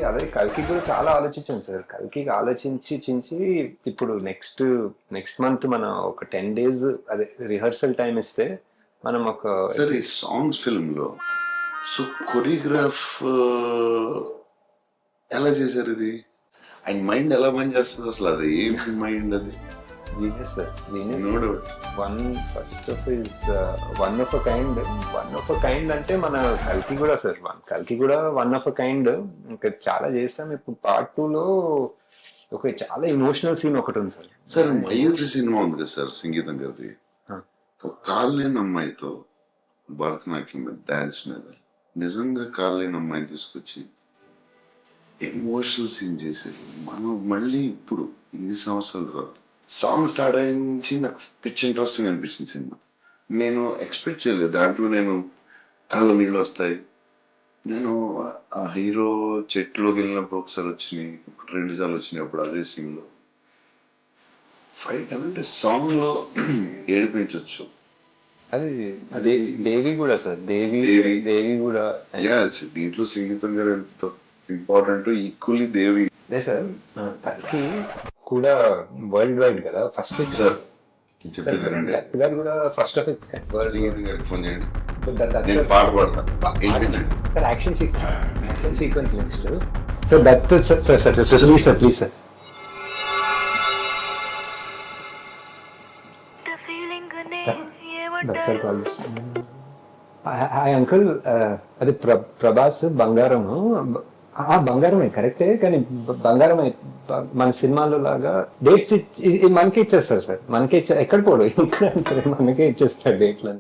అదే కల్కి కూడా చాలా ఆలోచించాను సార్. కల్కి ఆలోచించి ఇప్పుడు నెక్స్ట్ మంత్ మనం ఒక 10 days అదే రిహర్సల్ టైం ఇస్తే మనం ఒక సార్ ఈ సాంగ్స్ ఫిల్మ్ లో సో కొరియోగ్రాఫ్ ఎలా చేశారు ఇది? ఆయన మైండ్ ఎలా పని చేస్తుంది అసలు? అది ఏం మైండ్ అది? Genius sir, genius. No doubt. One of a kind అంటే మన కల్కి కూడా సార్. కల్కి కూడా వన్ ఆఫ్ అ కైండ్. ఇంకా చాలా చేస్తాం. ఇప్పుడు పార్ట్ 2 లో ఒక చాలా ఎమోషనల్ సీన్ ఒకటి ఉంది సార్. సార్ మయూరి సినిమా ఉంది కదా సార్, సంగీతం గారిది. ఒక కాల్ లేని అమ్మాయితో భరతనాట్యం మీద, డాన్స్ మీద, నిజంగా కాల్ లేని అమ్మాయిని తీసుకొచ్చి ఎమోషనల్ సీన్ చేసేది. మనం మళ్ళీ ఇప్పుడు ఇన్ని సంవత్సరాల తర్వాత సాంగ్ స్టార్ట్ అయ్యించి నాకు పిచ్ ఇంట్రెస్టింగ్ అనిపించింది సినిమా. నేను ఎక్స్పెక్ట్ చేయలేదు దాంట్లో నేను కళ్ళ నీళ్ళు వస్తాయి. నేను ఆ హీరో చెట్టులోకి వెళ్ళినప్పుడు ఒకసారి వచ్చినాయి, 2 సార్లు వచ్చినాయి. అప్పుడు అదే సీన్ లో ఫైట్ అంటే సాంగ్ లో ఏడిపించవచ్చు. అది దేవి కూడా సార్. దేవి కూడా దీంట్లో సంగీతం గారు ఎంత ఇంపార్టెంట్, ఈక్వల్లీ దేవి. అదే సార్. కల్కి కూడా వరల్డ్ వైడ్ కదా ఫస్ట్ సార్ చెప్పేదారండి. గారు కూడా ఫస్ట్ ఆఫ్ ఇట్స్ సంగీతం గారికి ఫోన్ చేయండి, నేను పాట పాడతాను, వినిపించండి. Sir. Action sequence next sir. That sir please sir. Sir call చేస్తాను. హాయ్ అంకుల్, అది ప్రభాస్ బంగారము. బంగారమే కరెక్టే, కానీ బంగారమే మన సినిమాలో లాగా డేట్స్ మనకే ఇచ్చేస్తారు సార్. మనకే ఎక్కడ పోడు ఇక్కడ మనకే ఇచ్చేస్తారు డేట్లని.